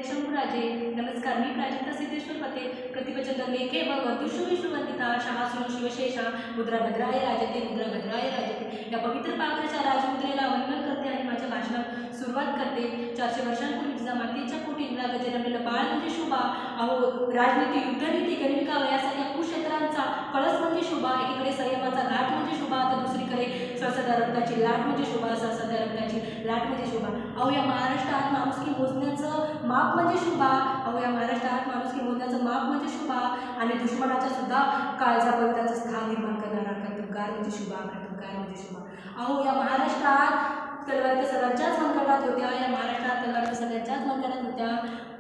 शंभूराजे नमस्कार. मी प्राजक्ता सिद्धेश्वर पते प्रतिपचंद मेघे वधुषु विश्ववंदिता शहासून शिवशेषा मुद्रा भद्राय राजते मुद्रा भद्राय राजते या पवित्र पावसाच्या राजमुद्रेला वंदन करते आणि माझ्या भाषणात सुरुवात करते. 400 वर्षांपूर्वी जिजा मातेच्या पोटी इंद्राला जन्मलेलं बाळ म्हणजे शुभा. अहो राजनीती युद्धनीती गणिका यासारख्या कुक्षेत्रांचा कळस म्हणजे शुभा. एकीकडे संयमाचा घाट म्हणजे शुभा तर दुसरीकडे सळसळत्या रक्ताची लाट म्हणजे शुभा. सळसळत्या रक्ताची लाट म्हणजे शुभा. अहो या महाराष्ट्रात माणुसकी मोजण्याचं माप म्हणजे शुभा. अहो या महाराष्ट्रात माणुसकी मोजण्याचं माप म्हणजे शुभा आणि दुश्मनाच्या सुद्धा काळजापर्यंतचं स्थान निर्माण करणारा कर्तबगार म्हणजे शुभा. कर्तबगार म्हणजे शुभा. अहो या महाराष्ट्रात तलवारी सगळ्यांच्याच मनगटात होत्या. या महाराष्ट्रात तलवारी सगळ्यांच्याच मनगटात होत्या.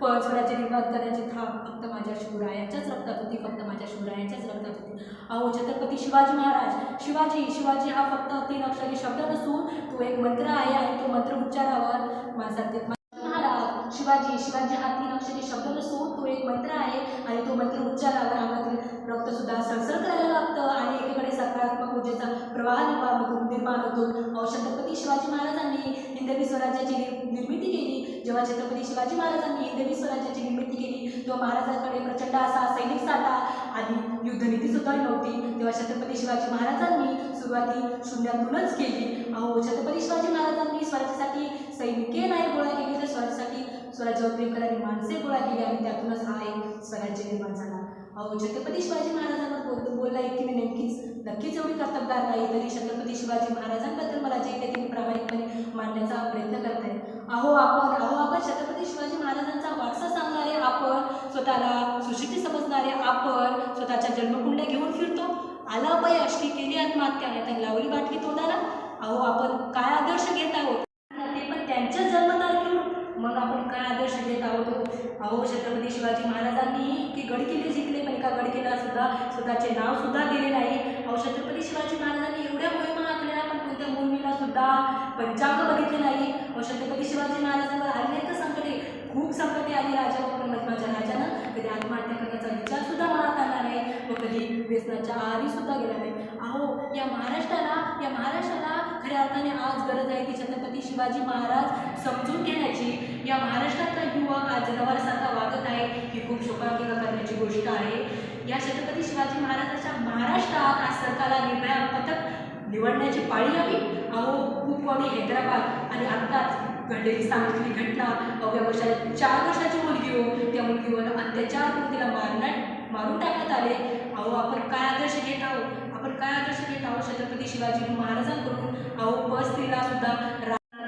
पण स्वराज्य निर्माण करण्याची थाप फक्त माझ्या शिवरायांच्याच रक्तात होती. फक्त माझ्या शिवरायांच्याच रक्तात होती. अहो छत्रपती शिवाजी महाराज शिवाजी हा फक्त 3 अक्षरी शब्द नसून तो एक मंत्र आहे आणि तो मंत्र उच्चारावर माणसात महाराज शिवाजी हा 3 अक्षरी शब्द नसून तो एक मंत्र आहे आणि तो मंत्र उच्चारावर अंगातील रक्त सुद्धा सळसळ करायला लागतं आणि एकीकडे सकारात्मक ऊर्जेचा प्रवाह निर्माण होतो. अहो छत्रपती शिवाजी महाराजांनी हिंदवी स्वराज्याची निर्मिती केली. जेव्हा छत्रपती शिवाजी महाराजांनी हिंदवी स्वराज्याची निर्मिती केली तेव्हा महाराजांकडे प्रचंड असा सैनिक साठा आणि युद्धनीती सुद्धा नव्हती. तेव्हा छत्रपती शिवाजी महाराजांनी सुरुवाती शून्यातूनच केली. अहो छत्रपती शिवाजी महाराजांनी स्वराज्यासाठी सैनिके नाही गोळा केली तर स्वराज्यावर प्रेम करणारी माणसे गोळा केली आणि त्यातूनच हा एक स्वराज्य निर्माण झाला. अहो छत्रपती शिवाजी महाराजांवर बोलला की मी नक्कीच एवढी कर्तबगार नाही तरी छत्रपती शिवाजी महाराजांबद्दल मला जे काही तुम्ही प्रामाणिकपणे मांडण्याचा प्रयत्न करताय. अहो आपण छत्रपती शिवाजी महाराजांचा वारसा सांगणारे, आपण स्वतःला सुशिक्षित समजणारे, आपण स्वतःच्या जन्मकुंड्या घेऊन फिरतो. आला अपयश की केली आत्महत्या त्याने लावली बाटली तोंडाला. अहो आपण काय आदर्श घेत आहोत ते पण त्यांच्याच जन्मतारखेवरून मग आपण काय आदर्श घेत आहोत. अहो छत्रपती शिवाजी महाराजांनी की गडकिल्ले जिंकले पण एका गडकिल्ला सुद्धा स्वतःचे नाव सुद्धा दिले नाही. अहो छत्रपती शिवाजी महाराजांनी एवढ्या मोहिमा आखल्या पण कोणत्या मोहिमेला सुद्धा पंचांग बघितले नाही. अहो छत्रपती शिवाजी महाराजांवर आले तर संकटे खूप संकटे आली राजावर पण माझ्या राजानं कधी आत्महत्या करण्याचा विचार सुद्धा मनात आला नाही व कधी व्यसनाच्या आहारी सुद्धा गेला नाही. अहो या महाराष्ट्राला खऱ्या अर्थाने आज गरज आहे ती छत्रपती शिवाजी महाराज समजून घेण्याची. या महाराष्ट्रातला युवक आज जनावरासारखा वागत आहे ही खूप शोकांतिका करण्याची गोष्ट आहे. या छत्रपती शिवाजी महाराजांच्या महाराष्ट्रात आज सरकारला निर्भया पथक निवडण्याची पाळी यावी. अहो खूपवाडी हैदराबाद आणि आत्ताच घडलेली सांगितलेली घटना अवघ्या वर्षाला 4 वर्षाची मुलगी हो त्या मुलगीवर अत्याचार करून तिला मारून टाकण्यात आले. अहो आपण काय आदर्श घेत आहोत छत्रपती शिवाजी महाराजांकडून. अहो स्त्रीला सुद्धा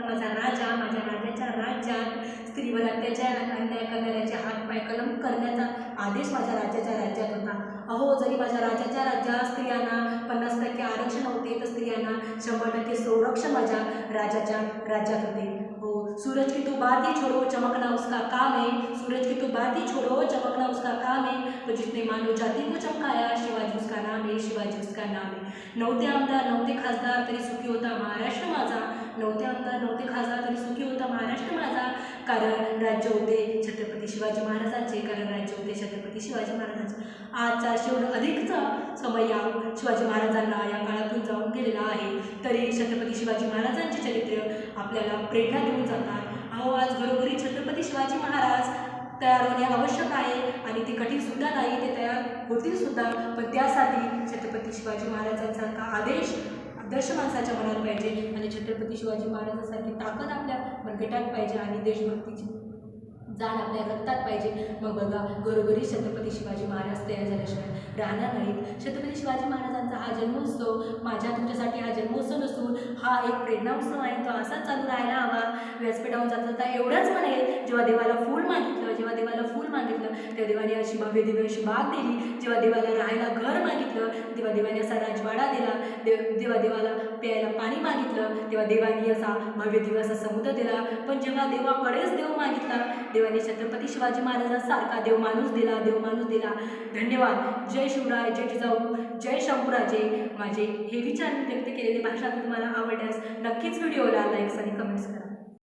माझा राजाच्या राज्यात स्त्रीवर अत्याचार अन्याय करणाऱ्याचे हातपाय कलम करण्याचा आदेश माझ्या राज्यात होता. अहो जरी माझ्या राज्याच्या राज्यात स्त्रियांना 50% आरक्षण होते तर स्त्रियांना 100% संरक्षण माझ्या राज्याच्या राज्यात होते. हो सूरज की तो बात ही छोड़ो चमकना उसका काम है. सूरज की तो बात ही छोड़ो चमकना उसका काम है. तो जिसने मानव जाति को चमकाया शिवाजी उसका नाम है. शिवाजी उसका नाम है. 9 आमदार 9 खासदार तरी सुखी होता महाराष्ट्र माझा. 9 आमदार 9 खासदार तरी सुखी होता महाराष्ट्र माझा. कारण राज्य होते छत्रपती शिवाजी महाराजांचे. आज 400हून अधिकचा समय या शिवाजी महाराजांना या काळातून जाऊन गेलेला आहे तरी छत्रपती शिवाजी महाराजांचे चरित्र आपल्याला प्रेरणा देऊन जातात. अहो आज घरोघरी छत्रपती शिवाजी महाराज तयार होणे आवश्यक आहे आणि ते कठीण सुद्धा नाही. ते तयार होतील सुद्धा पण त्यासाठी छत्रपती शिवाजी महाराजांसारखा आदर्श माणसाच्या मनात पाहिजे आणि छत्रपती शिवाजी महाराजांसारखी ताकद आपल्या मनगटात पाहिजे आणि देशभक्तीची जाण आपल्या रक्तात पाहिजे. मग बघा घरोघरी छत्रपती शिवाजी महाराज तयार झाल्याशिवाय राहणार नाहीत. छत्रपती शिवाजी महाराजांचा हा जन्मोत्सव माझ्या तुमच्यासाठी हा जन्मोत्सव नसून हा एक प्रेरणा उत्सव आहे. तो असाच चालू राहायला हवा. व्यासपीठावरून जाता एवढंच म्हणेल जेव्हा देवाला फूल मागितलं त्या देवाने अशी भव्य दिव्य अशी बाग दिली. जेव्हा देवाला राहायला घर मागितलं तेव्हा देवाने असा राजवाडा दिला. देवाला प्यायला पाणी मागितलं तेव्हा देवाने असा भव्य दिव्य असा समुद्र दिला. पण जेव्हा देवाकडेच देव मागितला देवाने छत्रपती शिवाजी महाराजांसारखा देव माणूस दिला. धन्यवाद. जय शिवराय, जय जिजाऊ, जय शंभूराजे. माझे हे विचार व्यक्त केलेले भाषण तुम्हाला आवडल्यास नक्कीच व्हिडिओला लाईक्स आणि कमेंट्स करा.